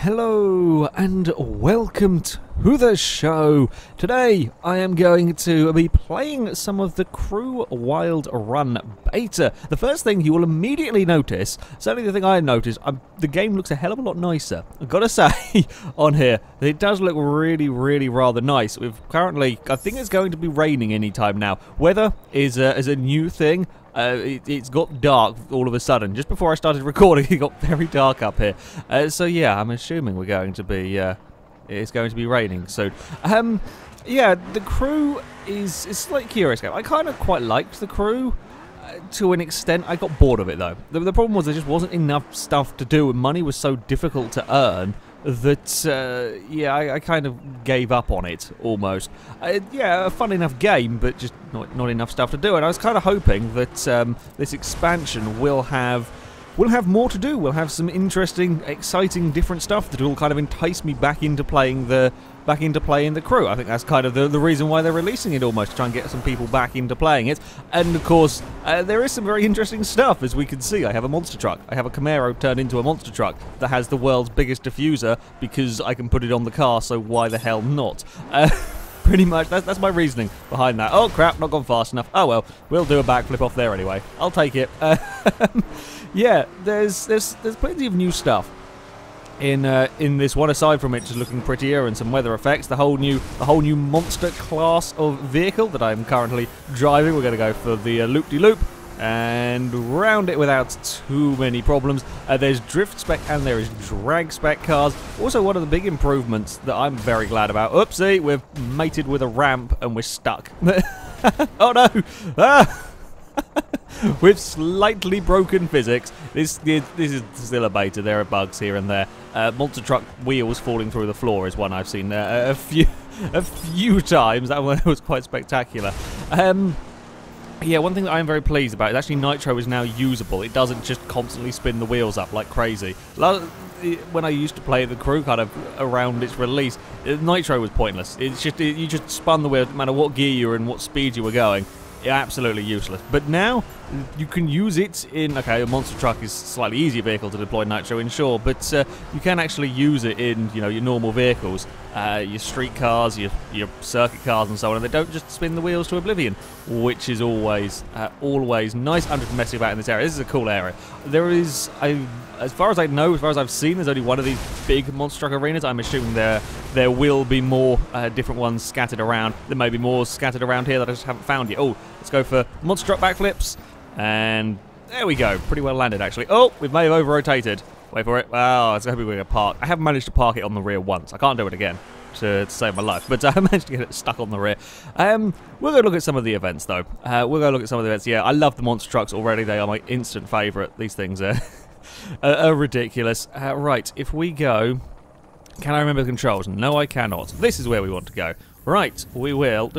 Hello and welcome to the show. Today I am going to be playing some of the Crew Wild Run beta. The first thing you will immediately notice, certainly the thing I noticed, the game looks a hell of a lot nicer. I've got to say on here, it does look really rather nice. We've currently, I think it's going to be raining anytime now. Weather is a new thing. It's got dark all of a sudden. Just before I started recording, it got very dark up here. So yeah, I'm assuming we're going to be, it's going to be raining soon. Yeah, the Crew is it's like a curious game. I kind of quite liked the Crew to an extent. I got bored of it though. The problem was there just wasn't enough stuff to do, and money was so difficult to earn that, yeah, I kind of gave up on it, almost. Yeah, a fun enough game, but just not enough stuff to do, and I was kind of hoping that this expansion will have more to do. We'll have some interesting, exciting, different stuff that will kind of entice me back into playing the Crew. I think that's kind of the reason why they're releasing it, almost to try and get some people back into playing it. And of course, there is some very interesting stuff, as we can see. I have a monster truck. I have a Camaro turned into a monster truck that has the world's biggest diffuser because I can put it on the car. So why the hell not? Pretty much, that's my reasoning behind that. Oh crap, not gone fast enough. Oh well, we'll do a backflip off there anyway. I'll take it. Yeah, there's plenty of new stuff in this one, aside from it just looking prettier and some weather effects. The whole new monster class of vehicle that I'm currently driving. We're going to go for the loop-de-loop and round it without too many problems. There's drift spec and there is drag spec cars. Also, one of the big improvements that I'm very glad about. Oopsie, we've mated with a ramp and we're stuck. Oh no! Ah! With slightly broken physics. This is still a beta. There are bugs here and there. Monster truck wheels falling through the floor is one I've seen a few times. That one was quite spectacular. Yeah, one thing that I'm very pleased about is actually Nitro is now usable. It doesn't just constantly spin the wheels up like crazy. When I used to play the Crew kind of around its release, Nitro was pointless. It's just you just spun the wheel no matter what gear you were and what speed you were going. Absolutely useless. But now you can use it in, okay, a monster truck is a slightly easier vehicle to deploy Nitro in, sure, but you can actually use it in, you know, your normal vehicles, your street cars, your circuit cars and so on, and they don't just spin the wheels to oblivion, which is always nice. I'm just messing about in this area. This is a cool area. There is, as far as I know, as far as I've seen, there's only one of these big monster truck arenas. I'm assuming there will be more different ones scattered around. There may be more scattered around here that I just haven't found yet. Oh, let's go for monster truck backflips. And there we go. Pretty well landed, actually. Oh, we may have over-rotated. Wait for it. Oh, I was hoping we were going to park. I haven't managed to park it on the rear once. I can't do it again to save my life. But I managed to get it stuck on the rear. We're going to look at some of the events, though. We're going to look at some of the events. Yeah, I love the monster trucks already. They are my instant favourite. These things are ridiculous. Right, if we go... Can I remember the controls? No, I cannot. This is where we want to go. Right, we will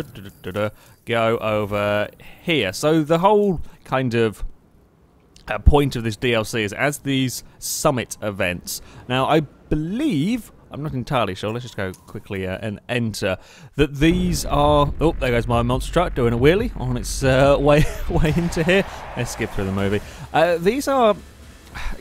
go over here. So the whole kind of point of this DLC is as these summit events. Now, I believe, I'm not entirely sure, let's just go quickly and enter, that these are... Oh, there goes my monster truck doing a wheelie on its way into here. Let's skip through the movie. These are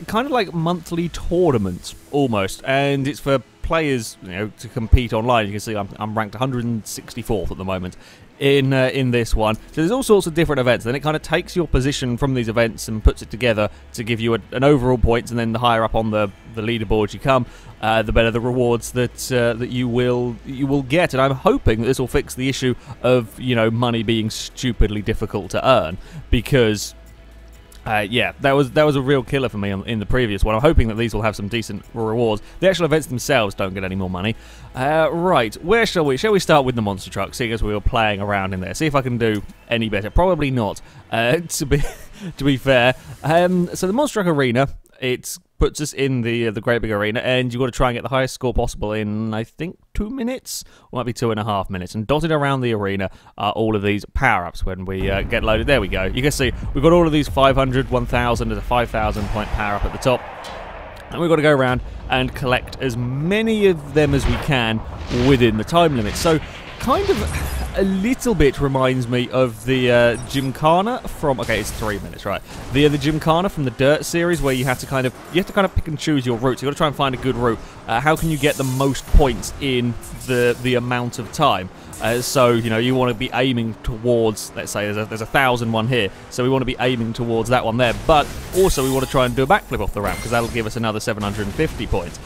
kind of like monthly tournaments, almost, and it's for players, you know, to compete online. You can see I'm ranked 164th at the moment in this one. So there's all sorts of different events. Then it kind of takes your position from these events and puts it together to give you an overall points. And then the higher up on the leaderboard you come, the better the rewards that you will get. And I'm hoping that this will fix the issue of, you know, money being stupidly difficult to earn, because yeah, that was a real killer for me in the previous one. I'm hoping that these will have some decent rewards. The actual events themselves don't get any more money. Right, where shall we? Shall we start with the monster truck, seeing as we were playing around in there? See if I can do any better. Probably not, to be fair. So the monster truck arena, it puts us in the great big arena, and you've got to try and get the highest score possible in, I think, 2 minutes? Or might be 2.5 minutes. And dotted around the arena are all of these power-ups when we get loaded. There we go. You can see we've got all of these 500, 1,000, and a 5,000 point power-up at the top. And we've got to go around and collect as many of them as we can within the time limit. So, kind of a little bit reminds me of the Gymkhana from... Okay, it's 3 minutes, right. The Gymkhana from the Dirt series, where you have to kind of pick and choose your routes. You've got to try and find a good route. How can you get the most points in the amount of time? So, you know, you want to be aiming towards, let's say there's a 1,000 one here, so we want to be aiming towards that one there, but also we want to try and do a backflip off the ramp, because that'll give us another 750 points.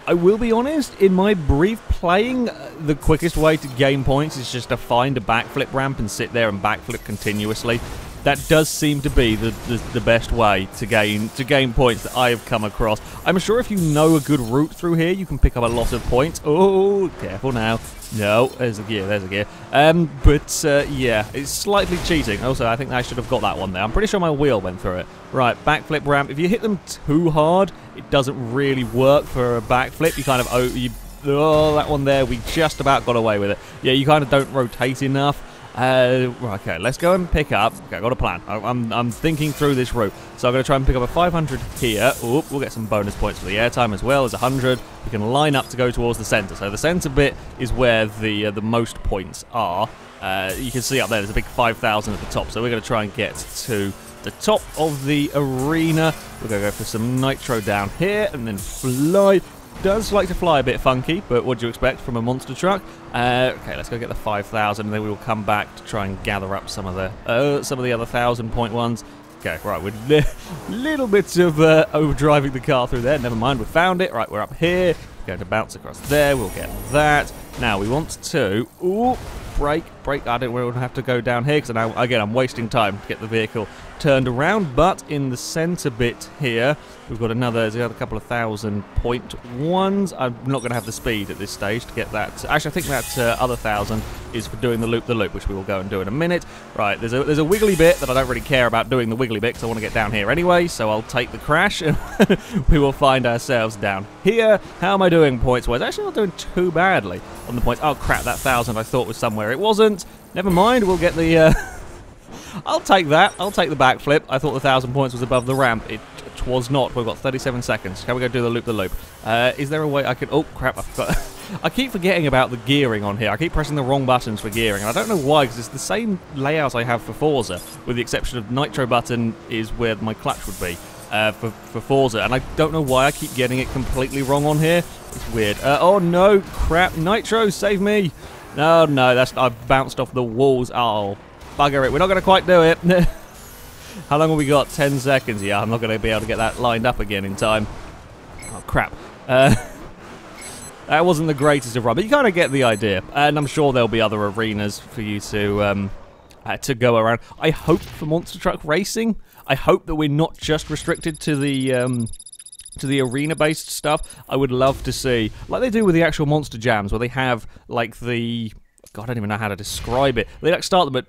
I will be honest, in my brief playing, the quickest way to gain points is just to find a backflip ramp and sit there and backflip continuously. That does seem to be the best way to gain points that I have come across. I'm sure if you know a good route through here, you can pick up a lot of points. Oh, careful now. No, there's a gear, there's a gear. Yeah, it's slightly cheating. Also, I think I should have got that one there. I'm pretty sure my wheel went through it. Right, backflip ramp. If you hit them too hard, it doesn't really work for a backflip. You kind of, oh, that one there, we just about got away with it. Yeah, you kind of don't rotate enough. Right, okay, let's go and pick up. Okay, I got a plan. I'm thinking through this route. So I'm going to try and pick up a 500 here. Oop, we'll get some bonus points for the airtime as well as 100. We can line up to go towards the center. So the center bit is where the most points are. You can see up there, there's a big 5,000 at the top. So we're going to try and get to the top of the arena. We're going to go for some nitro down here and then fly. Does like to fly a bit funky, but what do you expect from a monster truck? Okay, let's go get the 5,000, and then we will come back to try and gather up some of the other 1,000-point ones. Okay, right, we're little bits of overdriving the car through there. Never mind, we found it. Right, we're up here. We're going to bounce across there. We'll get that. Now we want to brake. I don't want to have to go down here because now again I'm wasting time to get the vehicle turned around. But in the center bit here, we've got there's another couple of 1,000-point ones. I'm not going to have the speed at this stage to get that. Actually, I think that other 1,000 is for doing the loop, which we will go and do in a minute. Right, there's a wiggly bit that I don't really care about doing the wiggly bit because I want to get down here anyway. So I'll take the crash and we will find ourselves down here. How am I doing points-wise? Actually, not doing too badly on the points. Oh crap, that 1,000 I thought was somewhere. It wasn't. Never mind, we'll get the... I'll take that. I'll take the backflip. I thought the 1,000 points was above the ramp. It was not. We've got 37 seconds. Can we go do the loop? Is there a way I could... Oh, crap. I forgot. I keep forgetting about the gearing on here. I keep pressing the wrong buttons for gearing, and I don't know why, because it's the same layout I have for Forza, with the exception of nitro button is where my clutch would be for Forza, and I don't know why I keep getting it completely wrong on here. It's weird. Oh, no. Crap. Nitro, save me. No, I've bounced off the walls. Oh, bugger it. We're not going to quite do it. How long have we got? 10 seconds. Yeah, I'm not going to be able to get that lined up again in time. Oh, crap. That wasn't the greatest of run, but you kind of get the idea. And I'm sure there'll be other arenas for you to go around. I hope for monster truck racing, I hope that we're not just restricted to the arena-based stuff. I would love to see, like they do with the actual monster jams, where they have like the... God, I don't even know how to describe it. They like start them at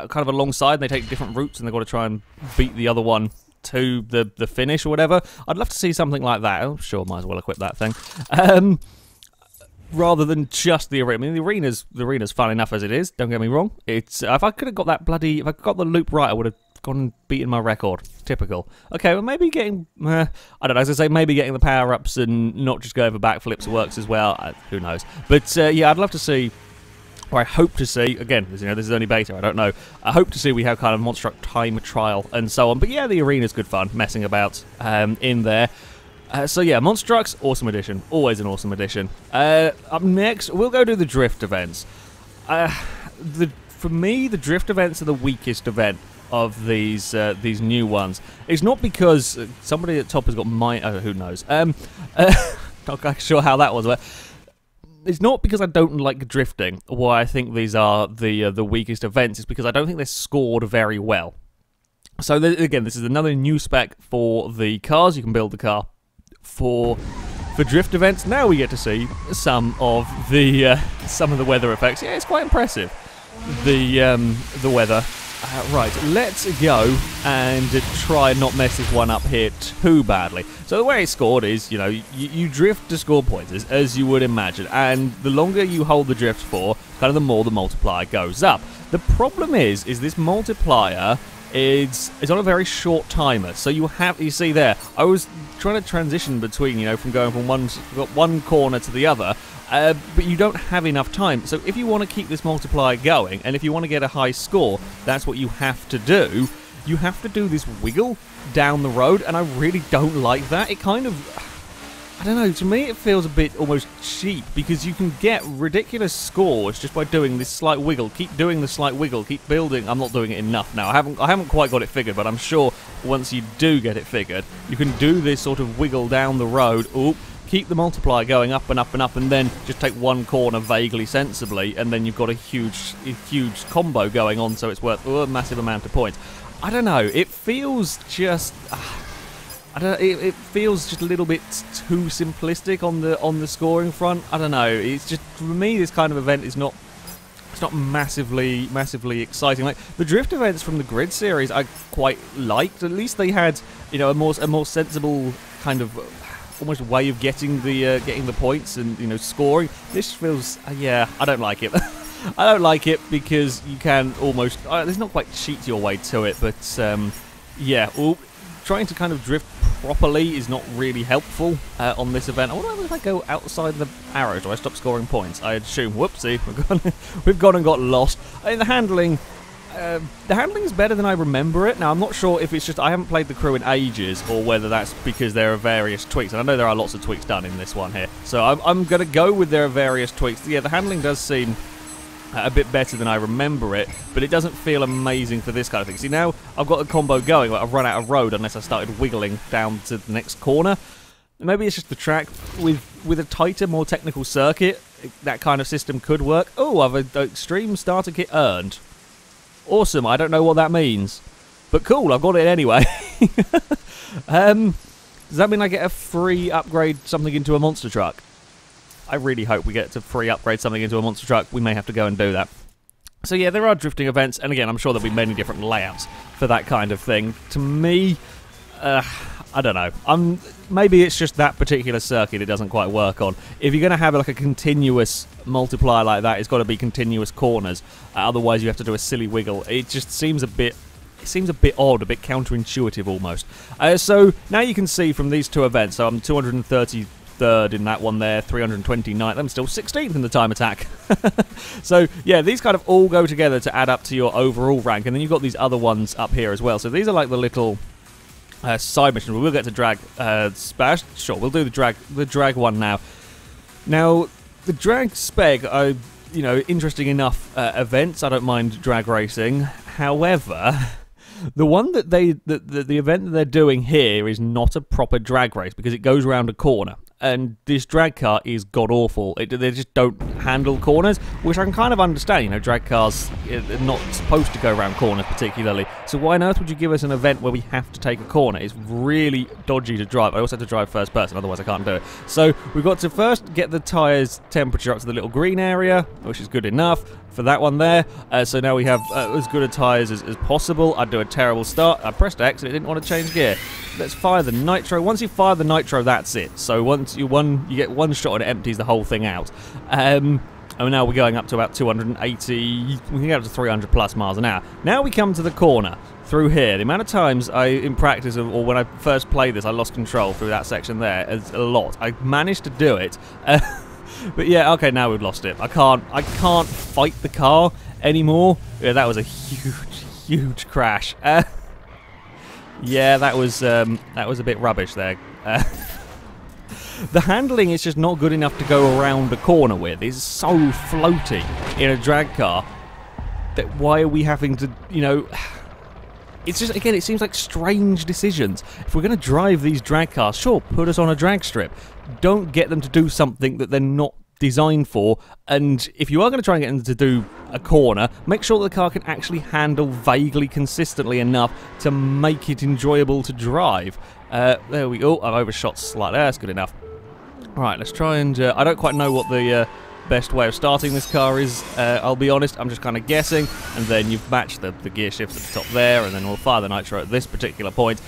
kind of alongside, and they take different routes, and they've got to try and beat the other one to the finish or whatever. I'd love to see something like that. I'm sure might as well equip that thing. Rather than just the arena. I mean, the arena's fun enough as it is. Don't get me wrong. It's if I could have got that bloody, if I got the loop right, I would have gone and beaten my record. Typical. Okay, well maybe getting, I don't know. As I say, maybe getting the power ups and not just going for backflips works as well. Who knows? But yeah, I'd love to see. Or I hope to see, again, this is only beta, I don't know. I hope to see we have kind of monster truck time trial and so on. But yeah, the arena's good fun, messing about in there. So yeah, Monster Trucks, awesome addition. Always an awesome addition. Up next, we'll go do the drift events. For me, the drift events are the weakest event of these new ones. It's not because somebody at top has got who knows. Not quite sure how that was, but it's not because I don't like drifting, why I think these are the weakest events. It's because I don't think they're scored very well. So again, this is another new spec for the cars. You can build the car for drift events. Now we get to see some of the weather effects. Yeah, it's quite impressive. The weather. Right, let's go and try and not mess this one up here too badly. So the way it's scored is, you drift to score points, as you would imagine, and the longer you hold the drift for, kind of the more the multiplier goes up. The problem is this multiplier is on a very short timer. So you see there, I was trying to transition between, from going from one corner to the other, but you don't have enough time. So if you want to keep this multiplier going, and if you want to get a high score, that's what you have to do. You have to do this wiggle down the road, and I really don't like that. It kind of... I don't know, to me it feels a bit almost cheap, because you can get ridiculous scores just by doing this slight wiggle. Keep doing the slight wiggle, keep building. I'm not doing it enough now. I haven't quite got it figured, but I'm sure once you do get it figured, you can do this sort of wiggle down the road. Oop, keep the multiplier going up and up and up, and then just take one corner vaguely sensibly, and then you've got a huge combo going on, so it's worth a massive amount of points. I don't know, it feels just... I don't know, it feels just a little bit too simplistic on the scoring front. I don't know. It's just, for me, this kind of event is not... It's not massively exciting. Like the drift events from the Grid series, I quite liked. At least they had, you know, a more sensible kind of almost way of getting the points and, you know, scoring. This feels, yeah, I don't like it. I don't like it because you can almost... there's not quite cheat your way to it, but yeah. Trying to kind of drift properly is not really helpful on this event. I wonder if I go outside the arrow, do I stop scoring points? I assume. Whoopsie, we've gone and got lost. I mean, the handling is better than I remember it. Now, I'm not sure if it's just I haven't played the crew in ages, or whether that's because there are various tweaks. And I know there are lots of tweaks done in this one here, so I'm going to go with there are various tweaks. Yeah, the handling does seem a bit better than I remember it, but it doesn't feel amazing for this kind of thing. See, now I've got the combo going, but I've run out of road unless I started wiggling down to the next corner. Maybe it's just the track. With a tighter, more technical circuit, that kind of system could work. Oh, I've an extreme starter kit earned. Awesome, I don't know what that means, but cool, I've got it anyway. Does that mean I get a free upgrade something into a monster truck? I really hope we get to free upgrade something into a monster truck. We may have to go and do that. So yeah, there are drifting events, and again, I'm sure there'll be many different layouts for that kind of thing. To me, I don't know. Maybe it's just that particular circuit it doesn't quite work on. If you're going to have like a continuous multiplier like that, it's got to be continuous corners. Otherwise, you have to do a silly wiggle. It just seems a bit... It seems a bit odd, a bit counterintuitive almost. So now you can see from these two events, so I'm 233rd in that one there, 329th, I'm still 16th in the time attack. So yeah, these kind of all go together to add up to your overall rank, and then you've got these other ones up here as well. So these are like the little side missions. We'll get to drag Spash. Sure, we'll do the drag one now. Now, the drag spec are, you know, interesting enough events. I don't mind drag racing. However, the one that the event that they're doing here is not a proper drag race because it goes around a corner. And this drag car is god-awful. They just don't handle corners, which I can kind of understand. You know, drag cars are not supposed to go around corners particularly. So why on earth would you give us an event where we have to take a corner? It's really dodgy to drive. I also have to drive first person, otherwise I can't do it. So we've got to first get the tyres temperature up to the little green area, which is good enough for that one there. So now we have as good a tyres as possible. I'd do a terrible start. I pressed X and it didn't want to change gear. Let's fire the nitro. Once you fire the nitro, that's it. So once you get one shot and it empties the whole thing out. And now we're going up to about 280. We can get up to 300 plus miles an hour. Now we come to the corner through here. The amount of times in practice, or when I first played this, I lost control through that section there is a lot. I managed to do it. But yeah, okay, now we've lost it. I can't fight the car anymore. Yeah, that was a huge crash. Yeah, that was a bit rubbish there. The handling is just not good enough to go around a corner with. It's so floaty in a drag car that why are we having to, you know... It's just, again, it seems like strange decisions. If we're going to drive these drag cars, sure, put us on a drag strip. Don't get them to do something that they're not designed for. And if you are going to try and get them to do a corner, make sure the car can actually handle vaguely consistently enough to make it enjoyable to drive. There we go. I've overshot slightly. That's good enough. Right, let's try and... I don't quite know what the best way of starting this car is. I'll be honest, I'm just kind of guessing. And then you've matched the gear shifts at the top there, and then we'll fire the nitro at this particular point.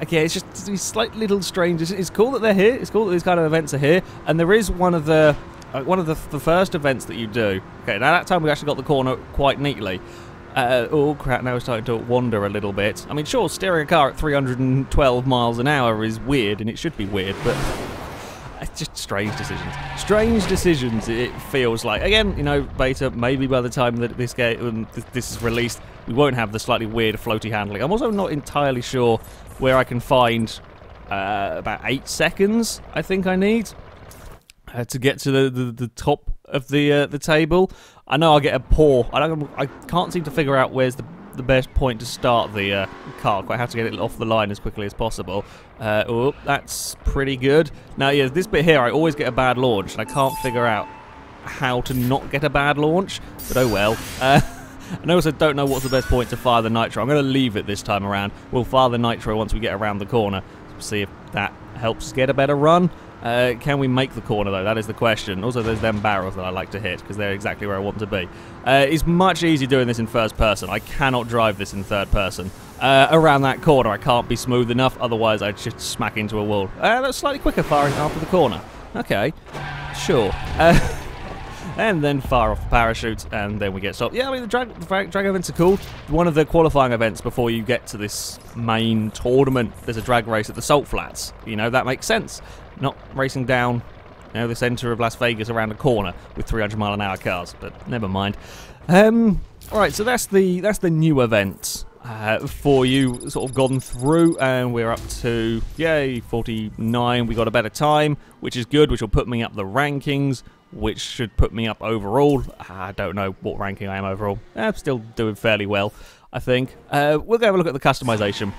Okay, it's just these slight little strange... It's cool that they're here. It's cool that these kind of events are here. And there is one of the first events that you do. Okay, now that time we actually got the corner quite neatly. Oh crap, now we're starting to wander a little bit. I mean, sure, steering a car at 312 miles an hour is weird, and it should be weird, but... It's just strange decisions. Strange decisions, it feels like. Again, you know, beta, maybe by the time that this game, this is released, we won't have the slightly weird floaty handling. I'm also not entirely sure where I can find about 8 seconds, I think I need, to get to the top of the table. I know I'll get a poor. I can't seem to figure out where's the best point to start the car. I have to get it off the line as quickly as possible. Oh, that's pretty good. Now, yeah, this bit here, I always get a bad launch, and I can't figure out how to not get a bad launch, but oh well. And I also don't know what's the best point to fire the nitro. I'm going to leave it this time around. We'll fire the nitro once we get around the corner. See if that helps us get a better run. Can we make the corner, though? That is the question. Also, there's them barrels that I like to hit, because they're exactly where I want to be. It's much easier doing this in first person. I cannot drive this in third person. Around that corner, I can't be smooth enough, otherwise I'd just smack into a wall. That's slightly quicker firing after the corner. Okay, sure. And then fire off the parachute, and then we get stopped. Yeah, I mean, the drag events are cool. One of the qualifying events before you get to this main tournament, there's a drag race at the Salt Flats. You know, that makes sense. Not racing down, you know, the centre of Las Vegas around a corner with 300-mile-an-hour cars, but never mind. Alright, so that's the new event for you, sort of gone through, and we're up to, yay, 49. We got a better time, which is good, which will put me up the rankings, which should put me up overall. I don't know what ranking I am overall. I'm still doing fairly well, I think. We'll go have a look at the customization.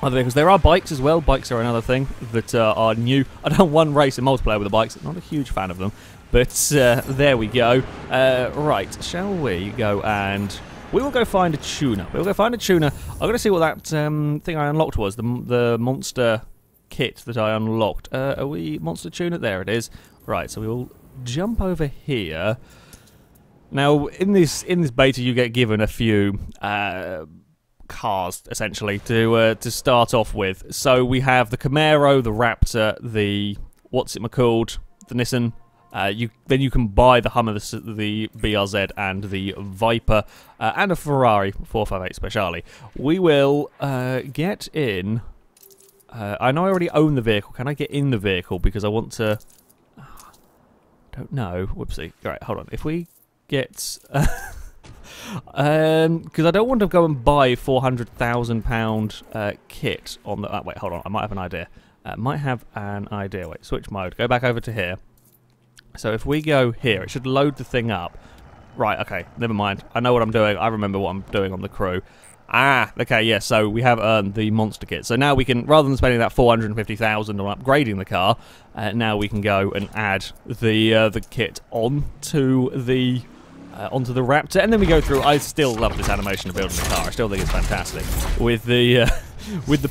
Other vehicles. There are bikes as well. Bikes are another thing that are new. I've done one race in multiplayer with the bikes. Not a huge fan of them, but there we go. Right, shall we go and we will go find a tuner. We'll go find a tuner. I'm going to see what that thing I unlocked was. The monster kit that I unlocked. Are we monster tuner? There it is. Right, so we will jump over here. Now, in this beta, you get given a few cars essentially to start off with. So we have the Camaro, the Raptor, the what's it called, the Nissan. Then you can buy the Hummer, the BRZ, and the Viper, and a Ferrari 458 Speciale. We will get in. I know I already own the vehicle. Can I get in the vehicle because I want to? Don't know. Whoopsie. Right, hold on. If we get, because I don't want to go and buy £400,000 kit on the. Wait, hold on. I might have an idea. Wait, switch mode. Go back over to here. So if we go here, it should load the thing up. Right. Okay. Never mind. I know what I'm doing. I remember what I'm doing on the crew. Okay, yeah, so we have earned the monster kit. So now we can, rather than spending that $450,000 on upgrading the car, now we can go and add the kit onto the Raptor, and then we go through. I still love this animation of building the car. I still think it's fantastic with the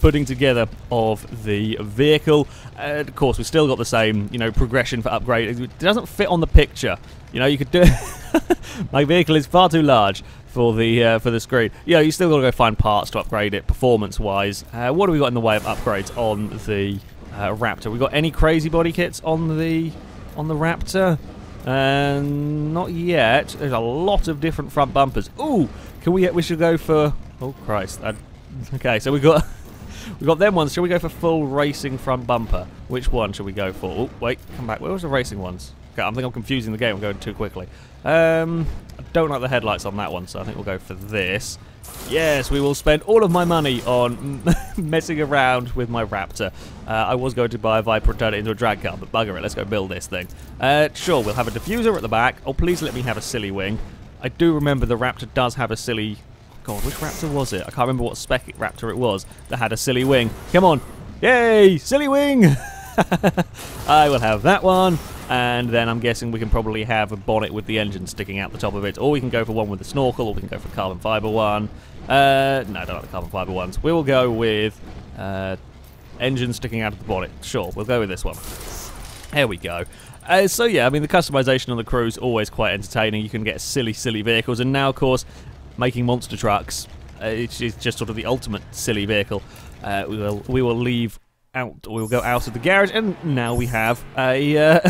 putting together of the vehicle. Of course, we've still got the same, you know, progression for upgrade. It doesn't fit on the picture. You know, you could do. My vehicle is far too large for the screen. Yeah, you still got to go find parts to upgrade it performance-wise. What do we got in the way of upgrades on the Raptor? We got any crazy body kits on the Raptor? Not yet. There's a lot of different front bumpers. Ooh, we should go for. Oh Christ! Okay, so we got them ones. Shall we go for full racing front bumper? Which one should we go for? Oh wait, come back. Where was the racing ones? Okay, I think I'm confusing the game. I'm going too quickly. I don't like the headlights on that one, so I think we'll go for this. Yes, we will spend all of my money on messing around with my Raptor. I was going to buy a Viper and turn it into a drag car, but bugger it, let's go build this thing. Sure, we'll have a diffuser at the back. Oh, please let me have a silly wing. I do remember the Raptor does have a silly... God, which Raptor was it? I can't remember what spec Raptor it was that had a silly wing. Come on. Yay, silly wing! I will have that one. And then I'm guessing we can probably have a bonnet with the engine sticking out the top of it. Or we can go for one with the snorkel, or we can go for the carbon fibre one. No, I don't like the carbon fibre ones. We will go with engine sticking out of the bonnet. Sure, we'll go with this one. There we go. So yeah, I mean, the customization on the crew is always quite entertaining. You can get silly, silly vehicles. And now, of course, making monster trucks, it's just sort of the ultimate silly vehicle. We will leave... we'll go out of the garage, and now we have a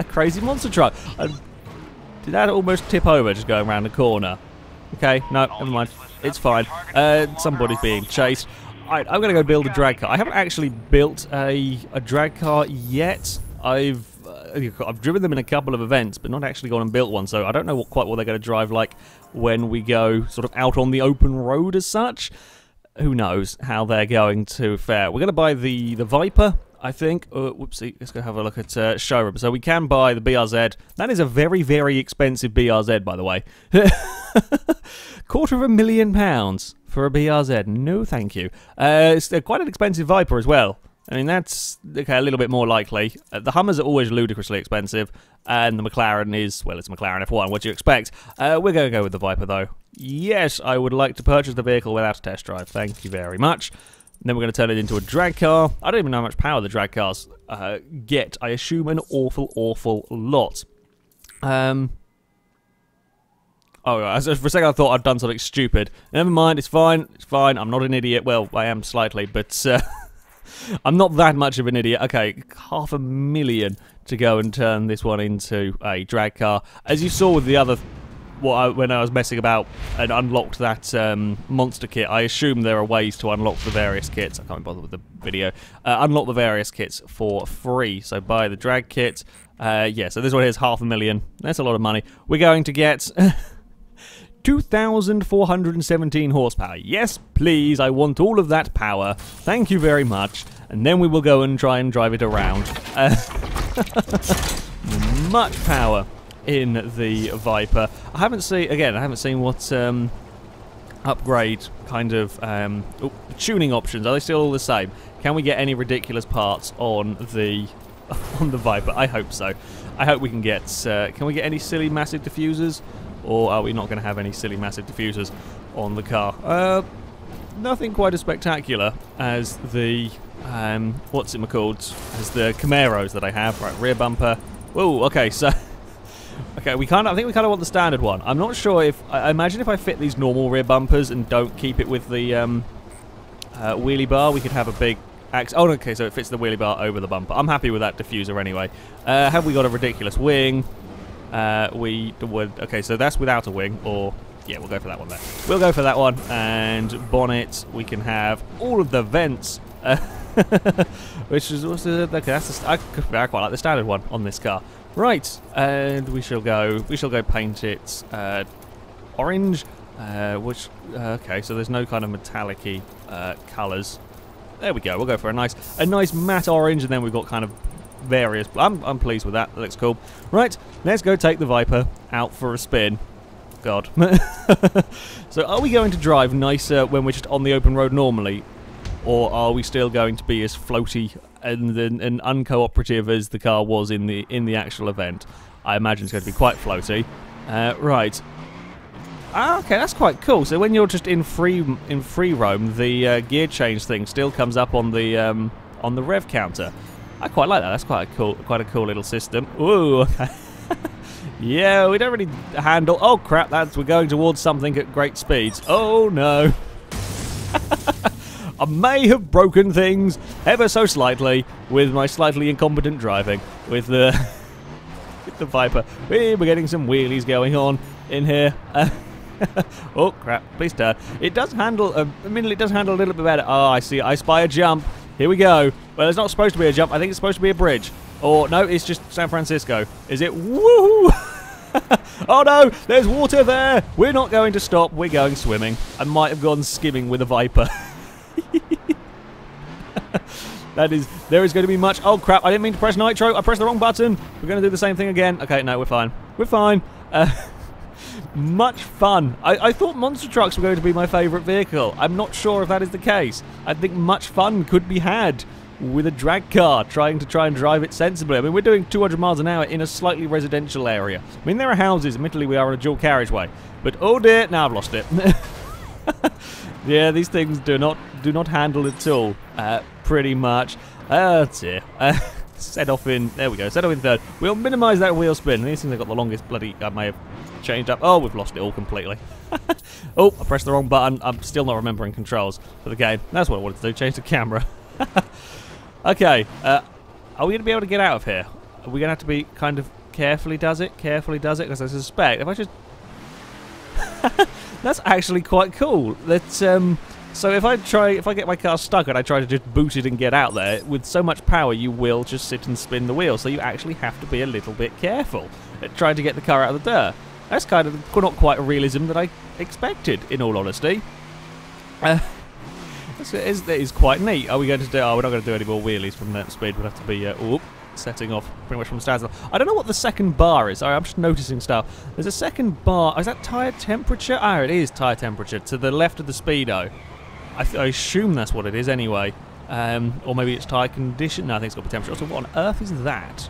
crazy monster truck. Did that almost tip over just going around the corner? Okay, no, never mind. It's fine. Somebody's being chased. Alright, I'm going to go build a drag car. I haven't actually built a drag car yet. I've driven them in a couple of events, but not actually gone and built one, so I don't know quite what they're going to drive like when we go sort of out on the open road as such. Who knows how they're going to fare. We're going to buy the Viper, I think. Whoopsie, let's go have a look at showroom. So we can buy the BRZ. That is a very, very expensive BRZ, by the way. £250,000 for a BRZ. No, thank you. It's quite an expensive Viper as well. I mean, that's okay, a little bit more likely. The Hummers are always ludicrously expensive, and the McLaren is, well, it's a McLaren F1, what do you expect? We're going to go with the Viper, though. Yes, I would like to purchase the vehicle without a test drive. Thank you very much. And then we're going to turn it into a drag car. I don't even know how much power the drag cars get. I assume an awful, awful lot. Oh, for a second I thought I'd done something stupid. Never mind, it's fine, it's fine. I'm not an idiot. Well, I am slightly, but I'm not that much of an idiot. Okay, £500,000 to go and turn this one into a drag car. As you saw with the other, when I was messing about and unlocked that monster kit, I assume there are ways to unlock the various kits. I can't bother with the video. Unlock the various kits for free. So buy the drag kit. Yeah, so this one here is £500,000. That's a lot of money. We're going to get 2,417 horsepower. Yes, please. I want all of that power. Thank you very much. And then we will go and try and drive it around. Much power in the Viper. I haven't seen what upgrade kind of tuning options. Are they still all the same? Can we get any ridiculous parts on the Viper? I hope so. I hope we can get. Can we get any silly massive diffusers? Or are we not going to have any silly massive diffusers on the car? Nothing quite as spectacular as the what's it called? As the Camaros that I have. Right, rear bumper. Whoa. Okay, so okay, I think we kind of want the standard one. I'm not sure if I imagine if I fit these normal rear bumpers and don't keep it with the wheelie bar, we could have a big axe. Oh, okay, so it fits the wheelie bar over the bumper. I'm happy with that diffuser anyway. Have we got a ridiculous wing? Okay, so that's without a wing, or yeah, we'll go for that one there. We'll go for that one, and bonnet. We can have all of the vents, which is also okay. That's I quite like the standard one on this car. Right, and we shall go paint it orange. Okay, so there's no kind of metallic-y colours. There we go. We'll go for a nice matte orange, and then we've got kind of various. I'm pleased with that. That looks cool. Right, let's go take the Viper out for a spin. God. So are we going to drive nicer when we're just on the open road normally, or are we still going to be as floaty and uncooperative as the car was in the actual event? I imagine it's going to be quite floaty. Right. Okay, that's quite cool. So when you're just in free roam, the gear change thing still comes up on the rev counter. I quite like that. That's quite a cool little system. Ooh, okay. Yeah, we don't really handle. Oh crap! We're going towards something at great speeds. Oh no! I may have broken things ever so slightly with my slightly incompetent driving with the Viper. We're getting some wheelies going on in here. Oh crap! Please turn. It does handle. Admittedly, it does handle a little bit better. Oh, I see. I spy a jump. Here we go. Well, it's not supposed to be a jump. I think it's supposed to be a bridge. Or, no, it's just San Francisco. Is it? Woohoo! Oh, no! There's water there! We're not going to stop. We're going swimming. I might have gone skimming with a Viper. There is going to be much. Oh, crap. I didn't mean to press nitro. I pressed the wrong button. We're going to do the same thing again. Okay, no, we're fine. We're fine. Much fun. I thought monster trucks were going to be my favourite vehicle. I'm not sure if that is the case. I think much fun could be had with a drag car trying to drive it sensibly. I mean, we're doing 200 miles an hour in a slightly residential area. I mean, there are houses. Admittedly, we are on a dual carriageway. But oh dear, now I've lost it. Yeah, these things do not handle at all. Pretty much. Oh dear. Set off in. There we go. Set off in third. We'll minimise that wheel spin. These things have got the longest bloody. I may have changed up. Oh, we've lost it all completely. Oh, I pressed the wrong button. I'm still not remembering controls for the game. That's what I wanted to do. Change the camera. Okay. Are we going to be able to get out of here? Are we going to have to be kind of carefully does it? Because I suspect if I just. That's actually quite cool. That So if I get my car stuck and I try to just boot it and get out there, with so much power you will just sit and spin the wheel. So you actually have to be a little bit careful at trying to get the car out of the dirt. That's kind of not quite a realism that I expected, in all honesty. It is quite neat. Are we going to do? Oh, we're not going to do any more wheelies from that speed. We'll have to be setting off pretty much from standstill. I don't know what the second bar is. Sorry, I'm just noticing stuff. There's a second bar. Oh, is that tyre temperature? Ah, it is tyre temperature to the left of the speedo. I assume that's what it is anyway. Or maybe it's tyre condition. No, I think it's got the temperature. So what on earth is that?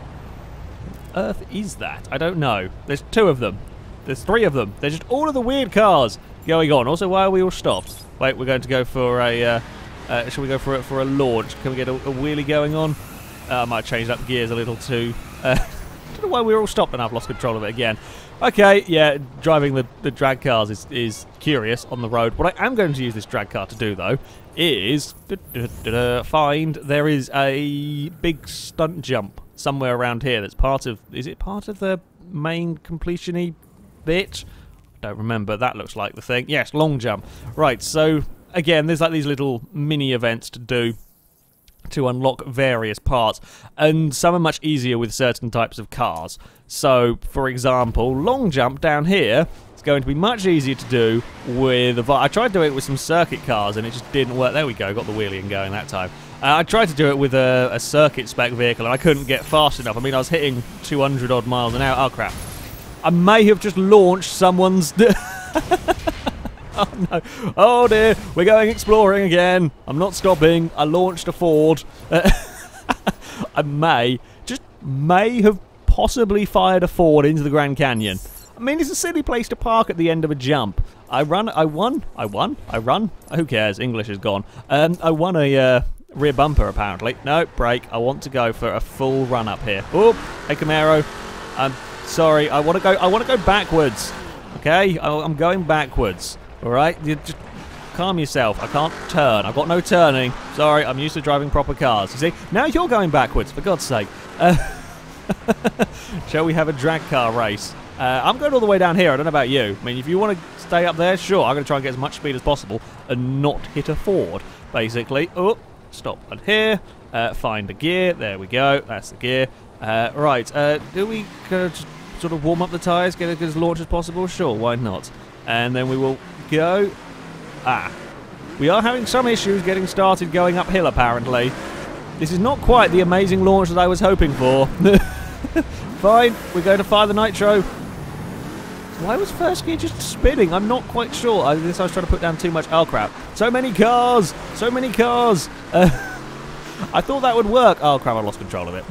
Earth is that? I don't know. There's 2 of them. There's 3 of them. They're just all of the weird cars going on. Also, why are we all stopped? Wait, we're going to go for a... shall we go for a launch? Can we get a wheelie going on? I might have changed up gears a little too. I don't know why we were all stopped and I've lost control of it again. Okay, yeah, driving the drag cars is curious on the road. What I am going to use this drag car to do, though, is find there is a big stunt jump somewhere around here that's part of... Is it part of the main completion-y bit? Don't remember. That looks like the thing. Yes, long jump. Right, so, again, there's like these little mini-events to do to unlock various parts, and some are much easier with certain types of cars. So, for example, long jump down here is going to be much easier to do with I tried doing it with some circuit cars and it just didn't work. There we go, got the wheelie and going that time. I tried to do it with a circuit spec vehicle and I couldn't get fast enough. I mean, I was hitting 200 odd miles an hour. Oh crap. I may have just launched someone's... Oh no. Oh dear, we're going exploring again. I'm not stopping. I launched a Ford. I may have possibly fired a Ford into the Grand Canyon. I mean, it's a silly place to park at the end of a jump. I won. Who cares? English is gone. I won a rear bumper apparently. No, brake. I want to go for a full run up here. Oh, hey Camaro. I'm sorry. I want to go backwards. Okay, I'm going backwards. Alright, you just calm yourself. I can't turn. I've got no turning. Sorry, I'm used to driving proper cars. You see? Now you're going backwards, for God's sake. Shall we have a drag car race? I'm going all the way down here. I don't know about you. I mean, if you want to stay up there, sure. I'm going to try and get as much speed as possible and not hit a Ford, basically. Oh, stop on here. Find a gear. There we go. That's the gear. Right. Do we just sort of warm up the tyres, get it as launched as possible? Sure, why not? And then we will go. We are having some issues getting started going uphill, apparently. This is not quite the amazing launch that I was hoping for. Fine, we're going to fire the nitro. Why was first gear just spinning? I'm not quite sure. I guess I was trying to put down too much. Oh, crap. So many cars! So many cars! I thought that would work. Oh, crap, I lost control of it.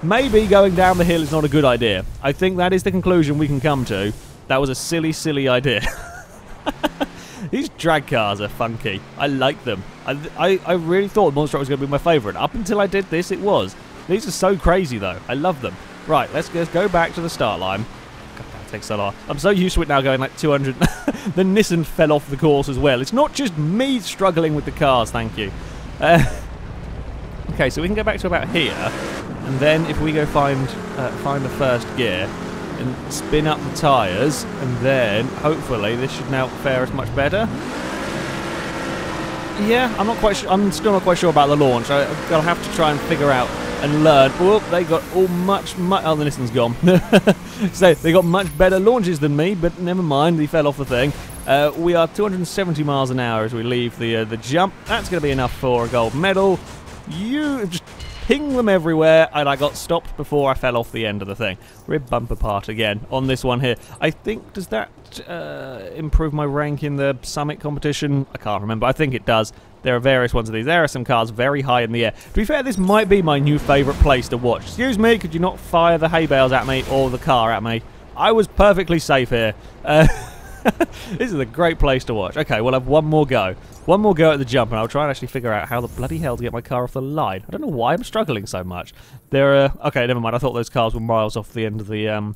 Maybe going down the hill is not a good idea. I think that is the conclusion we can come to. That was a silly, silly idea. These drag cars are funky. I like them. I really thought Monster Truck was going to be my favourite. Up until I did this, it was. These are so crazy, though. I love them. Right, let's go back to the start line. God, that takes so long. I'm so used to it now going like 200. The Nissan fell off the course as well. It's not just me struggling with the cars, thank you. Okay, so we can go back to about here. And then if we go find the first gear and spin up the tyres, and then hopefully this should now fare us much better. Yeah, I'm still not quite sure about the launch. I'll have to try and figure out and learn. Oh, they got all much. Oh, the Nissan's gone. So they got much better launches than me, but never mind. They fell off the thing. We are 270 miles an hour as we leave the jump. That's going to be enough for a gold medal. You just ping them everywhere, and I got stopped before I fell off the end of the thing. Rib bumper part again on this one here. I think, does that improve my rank in the summit competition? I can't remember. I think it does. There are various ones of these. There are some cars very high in the air. To be fair, this might be my new favourite place to watch. Excuse me, could you not fire the hay bales at me or the car at me? I was perfectly safe here. This is a great place to watch. Okay, we'll have one more go. One more go at the jump, and I'll try and actually figure out how the bloody hell to get my car off the line. I don't know why I'm struggling so much. Okay, never mind. I thought those cars were miles off the end of the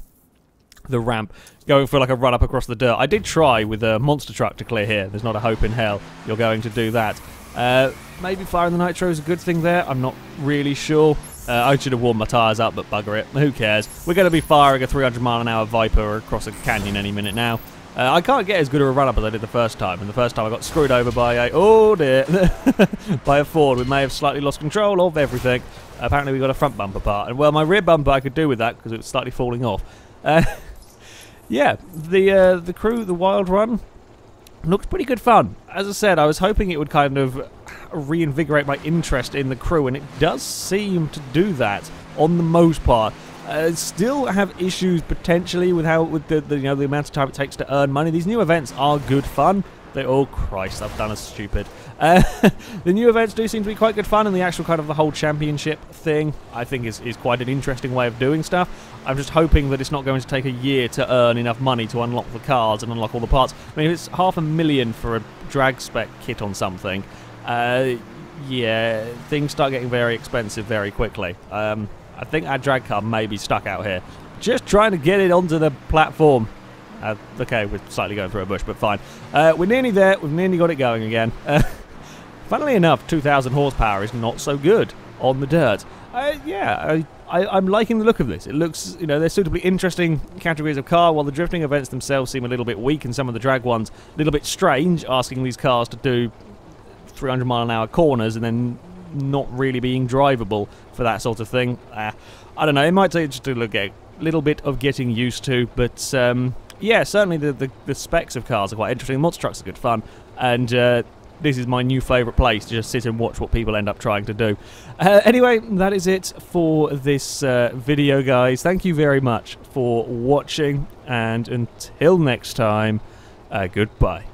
ramp, going for like a run up across the dirt. I did try with a monster truck to clear here. There's not a hope in hell you're going to do that. Maybe firing the nitro is a good thing there. I'm not really sure. I should have warmed my tyres up, but bugger it. Who cares? We're going to be firing a 300 mile an hour Viper across a canyon any minute now. I can't get as good of a run-up as I did the first time, and the first time I got screwed over by a, oh dear, by a Ford. We may have slightly lost control of everything. Apparently we got a front bumper part, and well, my rear bumper I could do with that because it was slightly falling off. Yeah, the crew, the wild run, looked pretty good fun. As I said, I was hoping it would kind of reinvigorate my interest in the crew, and it does seem to do that on the most part. Still have issues potentially with the amount of time it takes to earn money. These new events are good fun. Oh Christ, I've done a stupid. The new events do seem to be quite good fun, and the actual kind of the whole championship thing I think is quite an interesting way of doing stuff. I'm just hoping that it's not going to take a year to earn enough money to unlock the cars and unlock all the parts. I mean, if it's $500,000 for a drag spec kit on something, yeah, things start getting very expensive very quickly. I think our drag car may be stuck out here. Just trying to get it onto the platform. Okay, we're slightly going through a bush, but fine. We're nearly there. We've nearly got it going again. Funnily enough, 2,000 horsepower is not so good on the dirt. Yeah, I'm liking the look of this. It looks, they're suitably interesting categories of car, while the drifting events themselves seem a little bit weak, and some of the drag ones a little bit strange, asking these cars to do 300-mile-an-hour corners and then not really being drivable for that sort of thing. I don't know, it might take just a little bit of getting used to, but yeah, certainly the specs of cars are quite interesting. Monster trucks are good fun, and this is my new favourite place to just sit and watch what people end up trying to do. Anyway, that is it for this video, guys. Thank you very much for watching, and until next time, goodbye.